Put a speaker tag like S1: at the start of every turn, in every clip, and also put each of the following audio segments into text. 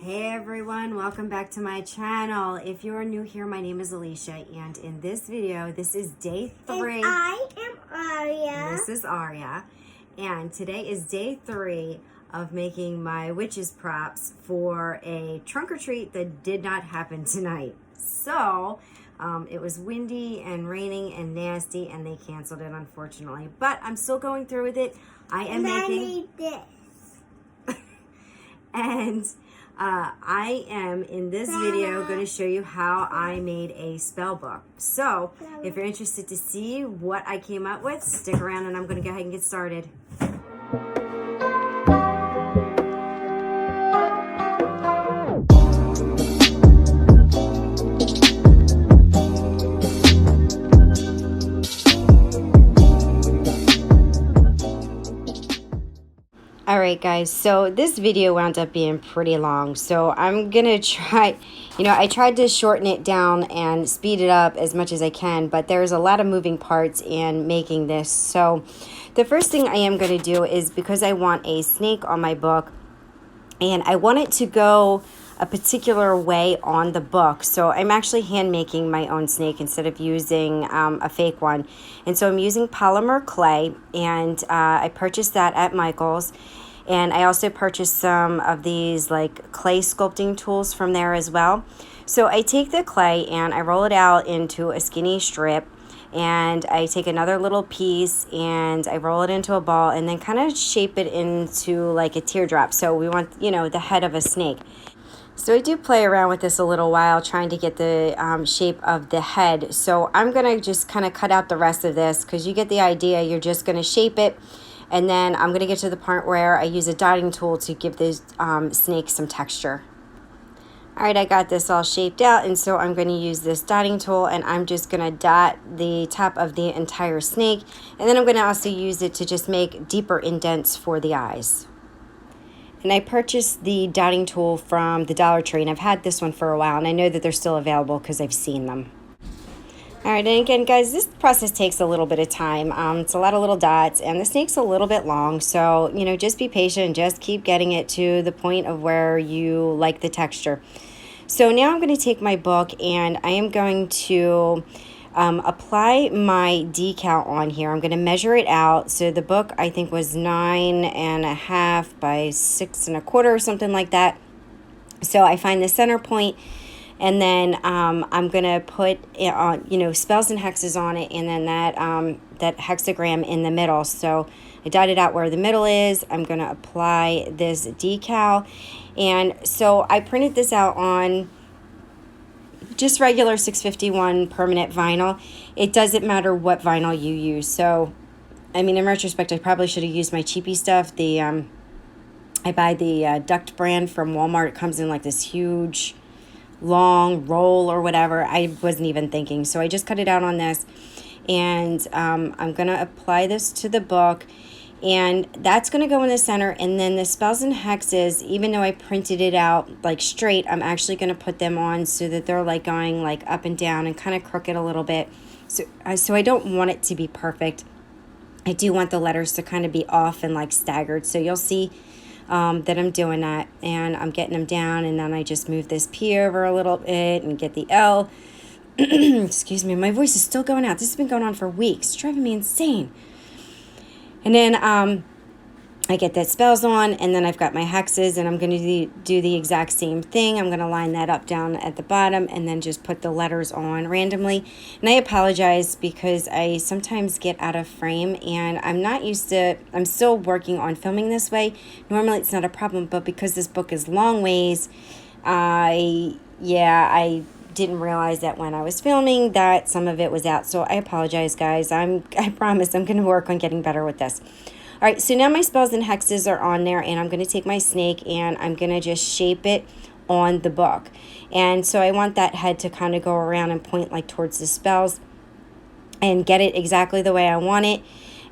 S1: Hey everyone, welcome back to my channel. If you are new here, my name is Alicia, and in this video, this is day 3.
S2: And I am Aria.
S1: And this is Aria, and today is day 3 of making my witch's props for a trunk or treat that did not happen tonight. So, it was windy and raining and nasty, and they canceled it, unfortunately. But I'm still going through with it. I made
S2: this.
S1: And I am in this video going to show you how I made a spell book. So if you're interested to see what I came up with, stick around and I'm going to go ahead and get started. Alright guys, so this video wound up being pretty long, so I'm gonna try, I tried to shorten it down and speed it up as much as I can, but there's a lot of moving parts in making this. So the first thing I am going to do is, because I want a snake on my book, and I want it to go a particular way on the book, so I'm actually hand making my own snake instead of using a fake one. And so I'm using polymer clay, and I purchased that at Michael's, and I also purchased some of these like clay sculpting tools from there as well. So I take the clay and I roll it out into a skinny strip, and I take another little piece and I roll it into a ball and then kind of shape it into like a teardrop. So we want, the head of a snake. So I do play around with this a little while, trying to get the shape of the head. So I'm going to just kind of cut out the rest of this, because you get the idea. You're just going to shape it. And then I'm going to get to the part where I use a dotting tool to give this snake some texture. Alright, I got this all shaped out, and so I'm going to use this dotting tool, and I'm just going to dot the top of the entire snake. And then I'm going to also use it to just make deeper indents for the eyes. And I purchased the dotting tool from the Dollar Tree, and I've had this one for a while, and I know that they're still available because I've seen them. Alright, and again, guys, this process takes a little bit of time. It's a lot of little dots, and the snake's a little bit long, so, just be patient and just keep getting it to the point of where you like the texture. So now I'm going to take my book, and I am going to apply my decal on here. I'm going to measure it out. So the book, I think, was 9.5 by 6.25 or something like that. So I find the center point, and then I'm going to put spells and hexes on it, and then that hexagram in the middle. So I dotted out where the middle is. I'm going to apply this decal. And so I printed this out on just regular 651 permanent vinyl. It doesn't matter what vinyl you use. So, in retrospect, I probably should have used my cheapy stuff. I buy the Duct brand from Walmart. It comes in like this huge, long roll or whatever. I wasn't even thinking. So I just cut it out on this. And I'm going to apply this to the book. And that's going to go in the center, and then the spells and hexes, even though I printed it out like straight, I'm actually going to put them on so that they're like going like up and down and kind of crooked a little bit. So I don't want it to be perfect. I do want the letters to kind of be off and like staggered. So you'll see that I'm doing that, and I'm getting them down, and then I just move this P over a little bit and get the L. Excuse me, my voice is still going out. This has been going on for weeks. It's driving me insane. And then I get that spells on, and then I've got my hexes, and I'm going to do the exact same thing. I'm going to line that up down at the bottom and then just put the letters on randomly. And I apologize because I sometimes get out of frame, and I'm still working on filming this way. Normally it's not a problem, but because this book is long ways, I didn't realize that when I was filming that some of it was out. So I apologize, guys. I promise I'm going to work on getting better with this. All right, so now my spells and hexes are on there, and I'm going to take my snake and I'm going to just shape it on the book. And so I want that head to kind of go around and point like towards the spells and get it exactly the way I want it.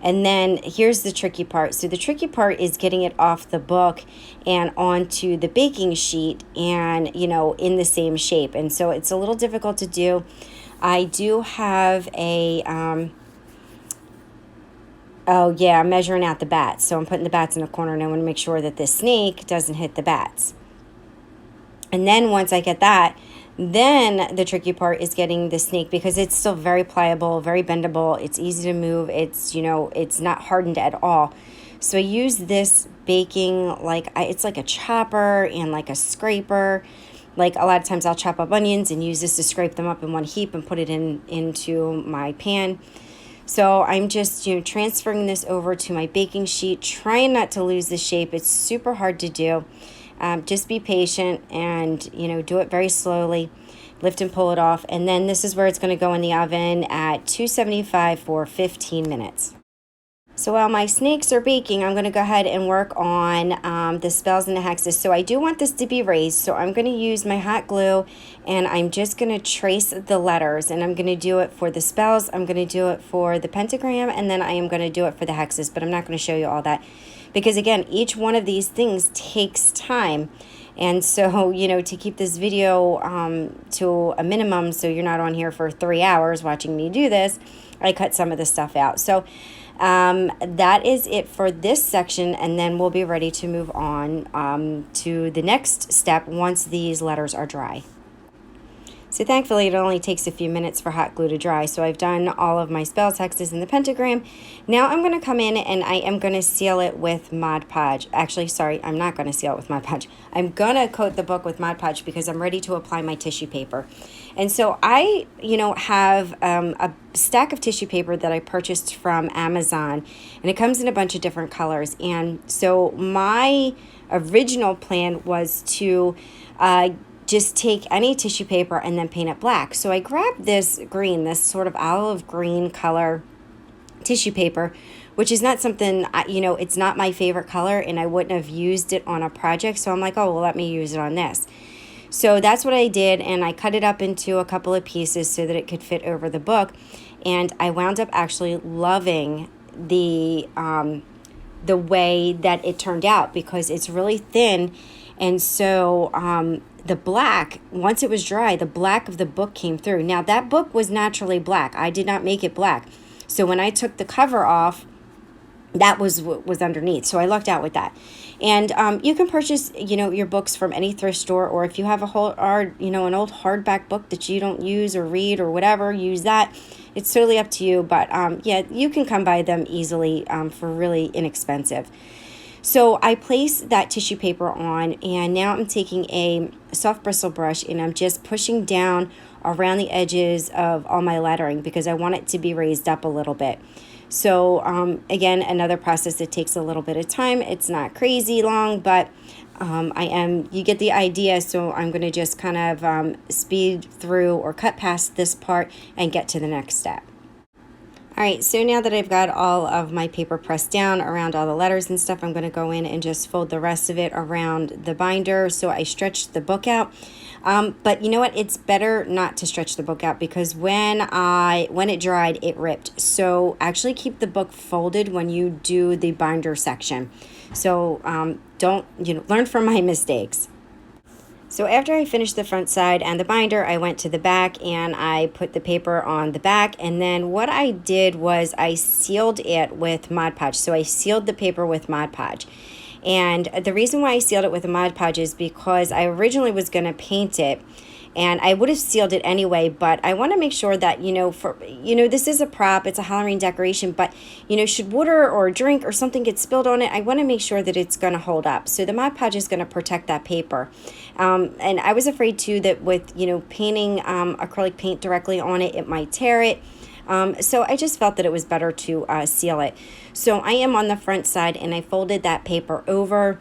S1: And then here's the tricky part. So the tricky part is getting it off the book and onto the baking sheet and, in the same shape. And so it's a little difficult to do. I do have a, I'm measuring out the bats. So I'm putting the bats in the corner, and I want to make sure that the snake doesn't hit the bats. And then once I get that, then the tricky part is getting the snake, because it's still very pliable, very bendable. It's easy to move. It's, it's not hardened at all. So I use this baking, it's like a chopper and like a scraper. Like a lot of times I'll chop up onions and use this to scrape them up in one heap and put it into my pan. So I'm just, transferring this over to my baking sheet, trying not to lose the shape. It's super hard to do. Just be patient and, do it very slowly. Lift and pull it off. And then this is where it's going to go in the oven at 275 for 15 minutes. So while my snakes are baking, I'm going to go ahead and work on the spells and the hexes. So I do want this to be raised. So I'm going to use my hot glue and I'm just going to trace the letters. And I'm going to do it for the spells. I'm going to do it for the pentagram. And then I am going to do it for the hexes. But I'm not going to show you all that. Because again, each one of these things takes time. And so, to keep this video to a minimum, so you're not on here for 3 hours watching me do this, I cut some of the stuff out. So that is it for this section, and then we'll be ready to move on to the next step once these letters are dry. So thankfully it only takes a few minutes for hot glue to dry. So I've done all of my spells, hexes, and the pentagram. Now I'm going to come in and I am going to seal it with Mod Podge. Actually, sorry, I'm not going to seal it with Mod Podge. I'm going to coat the book with Mod Podge because I'm ready to apply my tissue paper. And so I, have a stack of tissue paper that I purchased from Amazon, and it comes in a bunch of different colors. And so my original plan was to just take any tissue paper and then paint it black. So I grabbed this green, this sort of olive green color tissue paper, which is not something, it's not my favorite color, and I wouldn't have used it on a project. So I'm like, oh, well, let me use it on this. So that's what I did, and I cut it up into a couple of pieces so that it could fit over the book. And I wound up actually loving the way that it turned out, because it's really thin. And so the black, once it was dry, the black of the book came through. Now that book was naturally black. I did not make it black. So when I took the cover off, that was what was underneath. So I lucked out with that. And you can purchase, your books from any thrift store, or if you have an old hardback book that you don't use or read or whatever, use that. It's totally up to you. But yeah, you can come by them easily for really inexpensive. So I placed that tissue paper on, and now I'm taking a soft bristle brush and I'm just pushing down around the edges of all my lettering because I want it to be raised up a little bit. So again, another process that takes a little bit of time. It's not crazy long, but you get the idea. So I'm going to just kind of speed through or cut past this part and get to the next step. All right, so now that I've got all of my paper pressed down around all the letters and stuff, I'm going to go in and just fold the rest of it around the binder. So I stretched the book out. But you know what? It's better not to stretch the book out because when it dried, it ripped. So actually keep the book folded when you do the binder section. So learn from my mistakes. So after I finished the front side and the binder, I went to the back and I put the paper on the back. And then what I did was I sealed it with Mod Podge. So I sealed the paper with Mod Podge. And the reason why I sealed it with a Mod Podge is because I originally was going to paint it. And I would have sealed it anyway, but I want to make sure that, this is a prop, it's a Halloween decoration, but, should water or drink or something get spilled on it, I want to make sure that it's going to hold up. So the Mod Podge is going to protect that paper. And I was afraid, too, that with, painting acrylic paint directly on it, it might tear it. So I just felt that it was better to seal it. So I am on the front side, and I folded that paper over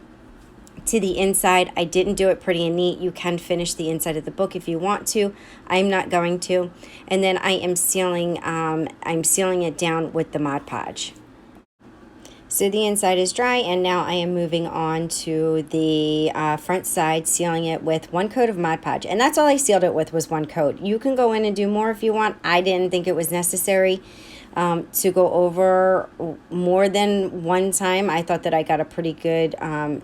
S1: to the inside. I didn't do it pretty and neat. You can finish the inside of the book if you want to. I'm not going to. And then I am sealing it down with the Mod Podge. So the inside is dry, and now I am moving on to the front side, sealing it with one coat of Mod Podge. And that's all I sealed it with, was one coat. You can go in and do more if you want. I didn't think it was necessary. to go over more than one time. I thought that I got a pretty good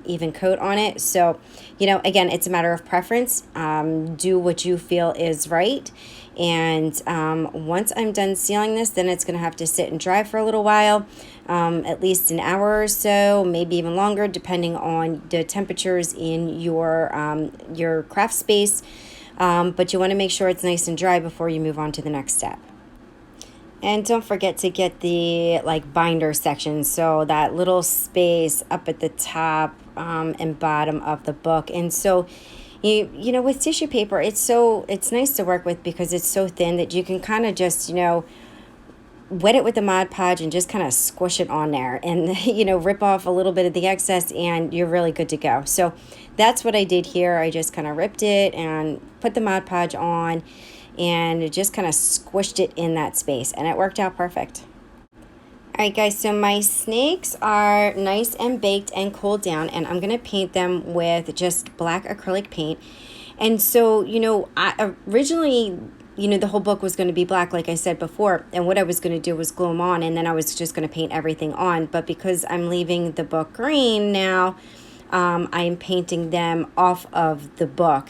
S1: even coat on it. So, you know, again, it's a matter of preference. Do what you feel is right. And once I'm done sealing this, then it's going to have to sit and dry for a little while, at least an hour or so, maybe even longer, depending on the temperatures in your craft space. But you want to make sure it's nice and dry before you move on to the next step. And don't forget to get the like binder section, so that little space up at the top and bottom of the book. And so you know, with tissue paper, it's nice to work with because it's so thin that you can kind of just, you know, wet it with the Mod Podge and just kind of squish it on there and, you know, rip off a little bit of the excess and you're really good to go. So that's what I did here. I just kind of ripped it and put the Mod Podge on and just kind of squished it in that space, and it worked out perfect. All right, guys, so my snakes are nice and baked and cooled down, and I'm going to paint them with just black acrylic paint. And so, you know, I originally, you know, the whole book was going to be black, like I said before, and what I was going to do was glue them on, and then I was just going to paint everything on. But because I'm leaving the book green now, I'm painting them off of the book.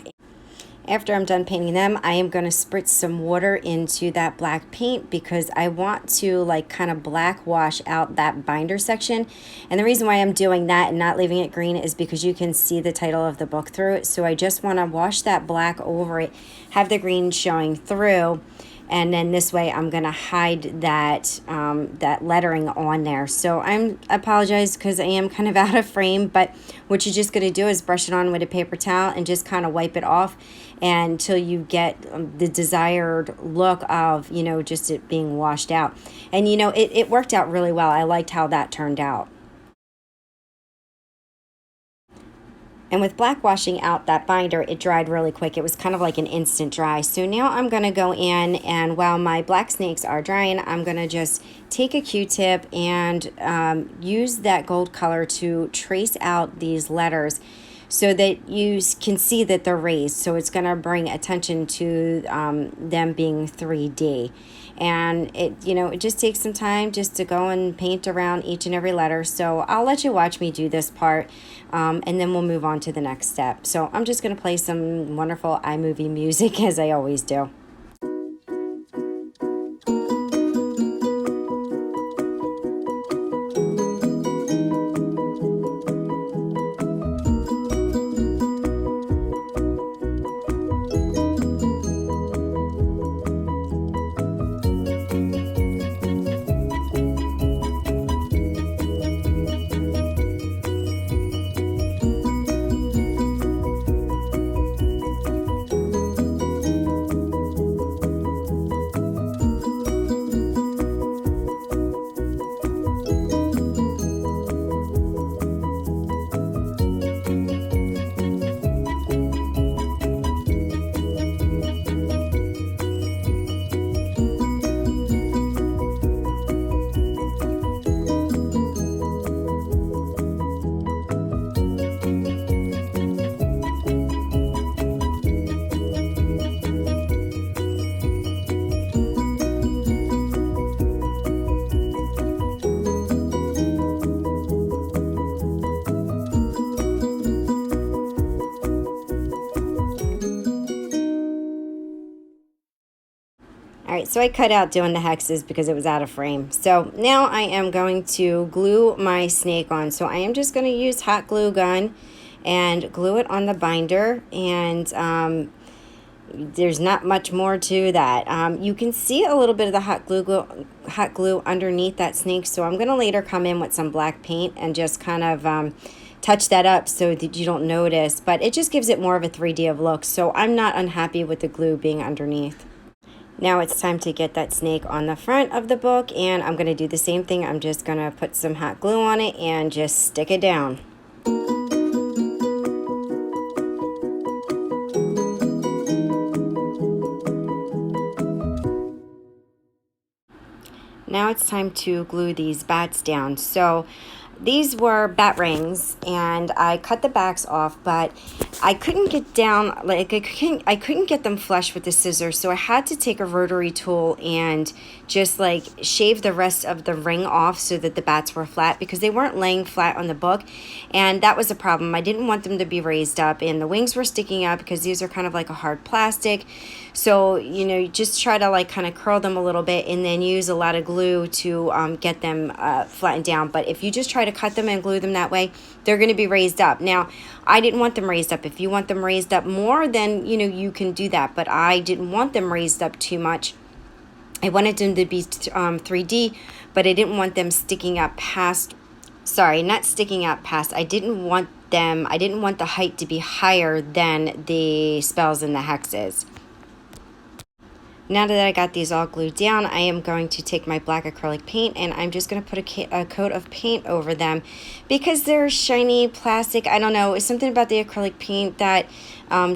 S1: After I'm done painting them, I am going to spritz some water into that black paint because I want to like kind of black wash out that binder section. And the reason why I'm doing that and not leaving it green is because you can see the title of the book through it. So I just want to wash that black over it, have the green showing through. And then this way I'm going to hide that that lettering on there. So I apologize because I am kind of out of frame, but what you're just going to do is brush it on with a paper towel and just kind of wipe it off until you get the desired look of, you know, just it being washed out. And, you know, it worked out really well. I liked how that turned out. And with black washing out that binder, it dried really quick. It was kind of like an instant dry. So now I'm going to go in, and while my black snakes are drying, I'm going to just take a Q-tip and use that gold color to trace out these letters so that you can see that they're raised. So it's going to bring attention to them being 3D. And it, you know, it just takes some time just to go and paint around each and every letter. So I'll let you watch me do this part, and then we'll move on to the next step. So I'm just going to play some wonderful iMovie music as I always do. All right, so I cut out doing the hexes because it was out of frame. So now I am going to glue my snake on. So I am just going to use hot glue gun and glue it on the binder. And there's not much more to that. You can see a little bit of the hot glue underneath that snake. So I'm going to later come in with some black paint and just kind of touch that up so that you don't notice. But it just gives it more of a 3D of look. So I'm not unhappy with the glue being underneath. Now it's time to get that snake on the front of the book, and I'm going to do the same thing. I'm just going to put some hot glue on it and just stick it down. Now it's time to glue these bats down. So these were bat rings, and I cut the backs off, but I couldn't get down, like I couldn't get them flush with the scissors, so I had to take a rotary tool and just like shave the rest of the ring off so that the bats were flat, because they weren't laying flat on the book, and that was a problem. I didn't want them to be raised up, and the wings were sticking out because these are kind of like a hard plastic. So, you know, you just try to like kind of curl them a little bit and then use a lot of glue to get them flattened down. But if you just try to cut them and glue them that way, they're going to be raised up. Now, I didn't want them raised up. If you want them raised up more, then, you know, you can do that. But I didn't want them raised up too much. I wanted them to be 3D, but I didn't want them sticking up past, sorry, not sticking up past, I didn't want the height to be higher than the spells and the hexes. Now that I got these all glued down, I am going to take my black acrylic paint, and I'm just going to put a coat of paint over them because they're shiny plastic. I don't know, it's something about the acrylic paint that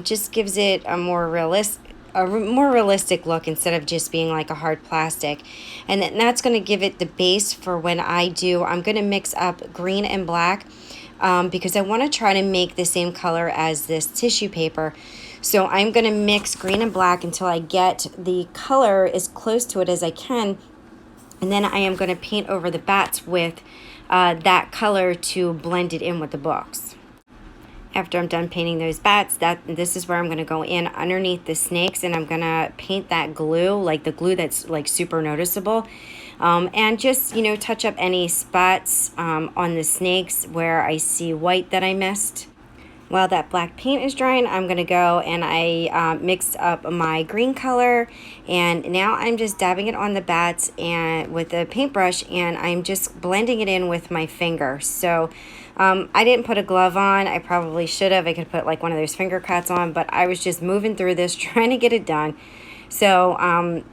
S1: just gives it a more realistic look instead of just being like a hard plastic. And then that's going to give it the base for when I'm going to mix up green and black because I want to try to make the same color as this tissue paper. So I'm going to mix green and black until I get the color as close to it as I can. And then I am going to paint over the bats with that color to blend it in with the books. After I'm done painting those bats, this is where I'm going to go in underneath the snakes, and I'm going to paint that glue, like the glue that's like super noticeable. And just, you know, touch up any spots on the snakes where I see white that I missed. While that black paint is drying, I'm going to go and I mixed up my green color, and now I'm just dabbing it on the bats and with a paintbrush, and I'm just blending it in with my finger. So I didn't put a glove on. I probably should have. I could put like one of those finger cuts on, but I was just moving through this trying to get it done. So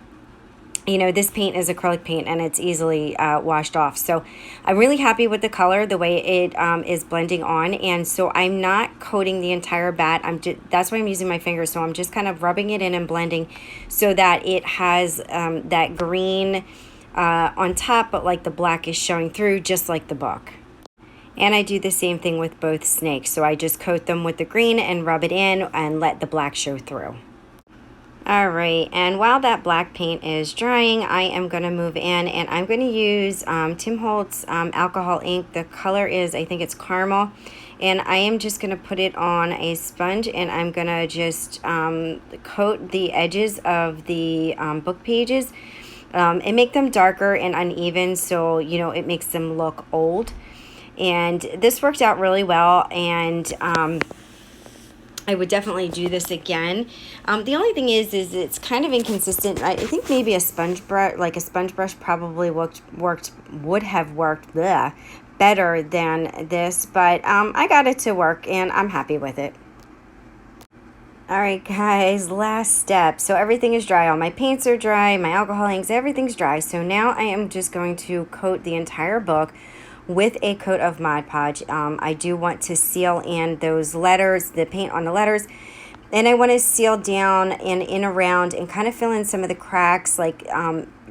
S1: you know, this paint is acrylic paint and it's easily washed off. So I'm really happy with the color, the way it is blending on. And so I'm not coating the entire bat. That's why I'm using my fingers. So I'm just kind of rubbing it in and blending so that it has that green on top, but like the black is showing through, just like the book. And I do the same thing with both snakes. So I just coat them with the green and rub it in and let the black show through. Alright, and while that black paint is drying, I am going to move in and I'm going to use Tim Holtz alcohol ink. The color is, I think it's caramel. And I am just going to put it on a sponge, and I'm going to just coat the edges of the book pages and make them darker and uneven, so, you know, it makes them look old. And this worked out really well, and I would definitely do this again. The only thing is it's kind of inconsistent. I think maybe a sponge brush, probably would have worked better than this, but I got it to work, and I'm happy with it. Alright guys, last step. So everything is dry. All my paints are dry, my alcohol inks, everything's dry. So now I am just going to coat the entire book with a coat of Mod Podge. I do want to seal in those letters, the paint on the letters, and I want to seal down and in around and kind of fill in some of the cracks, like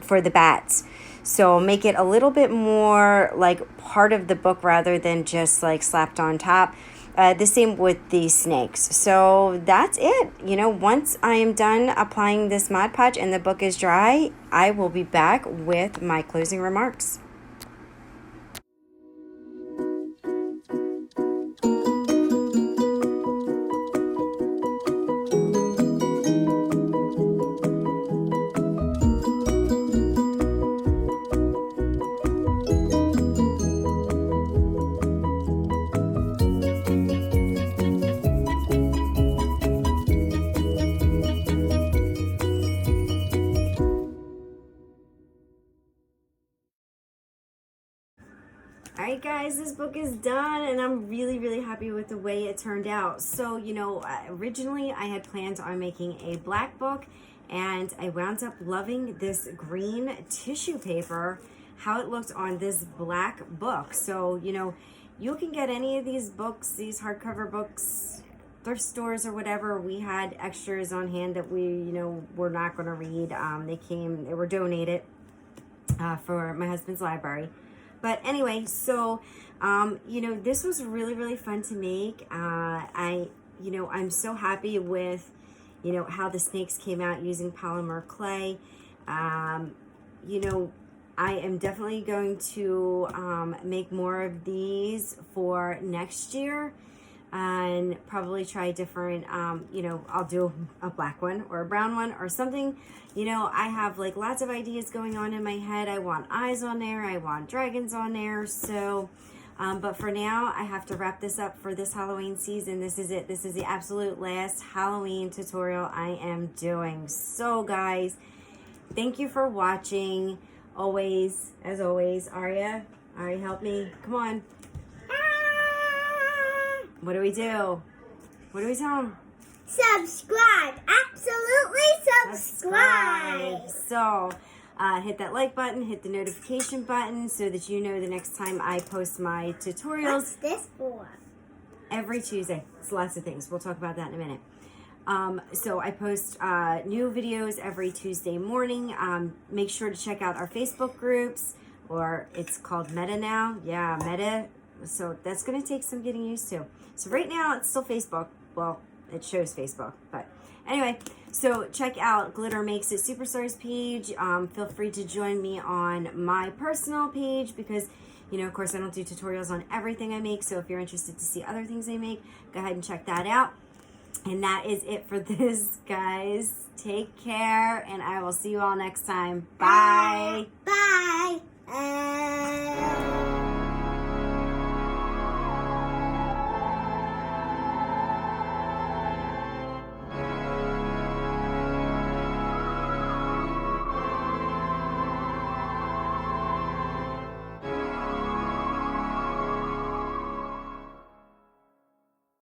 S1: for the bats. So make it a little bit more like part of the book rather than just like slapped on top. The same with the snakes. So that's it. You know, once I am done applying this Mod Podge and the book is dry, I will be back with my closing remarks. Alright guys, this book is done, and I'm really happy with the way it turned out. So, you know, originally I had plans on making a black book, and I wound up loving this green tissue paper, how it looked on this black book. So, you know, you can get any of these books, these hardcover books, thrift stores or whatever. We had extras on hand that we, you know, were not going to read. They were donated for my husband's library. But anyway, so This was really, really fun to make. I'm so happy with, how the snakes came out using polymer clay. You know, I am definitely going to make more of these for next year and probably try different, I'll do a black one or a brown one or something. I have like lots of ideas going on in my head. I want eyes on there. I want dragons on there. So, but for now, I have to wrap this up for this Halloween season. This is it. This is the absolute last Halloween tutorial I am doing. So guys, thank you for watching. Always, as always, Aria, help me. Come on. What do we do? What do we tell them?
S2: Subscribe. Absolutely subscribe.
S1: So, hit that like button, hit the notification button so that you know the next time I post my tutorials.
S2: What's this for?
S1: Every Tuesday. It's lots of things. We'll talk about that in a minute. So I post new videos every Tuesday morning. Make sure to check out our Facebook groups, or it's called Meta now. Yeah, Meta. So that's going to take some getting used to. So right now it's still Facebook. Well, it shows Facebook, but anyway, so check out Glitter Makes It Superstars page. Feel free to join me on my personal page because, of course, I don't do tutorials on everything I make. So if you're interested to see other things I make, go ahead and check that out. And that is it for this, guys. Take care, and I will see you all next time. Bye.
S2: Bye.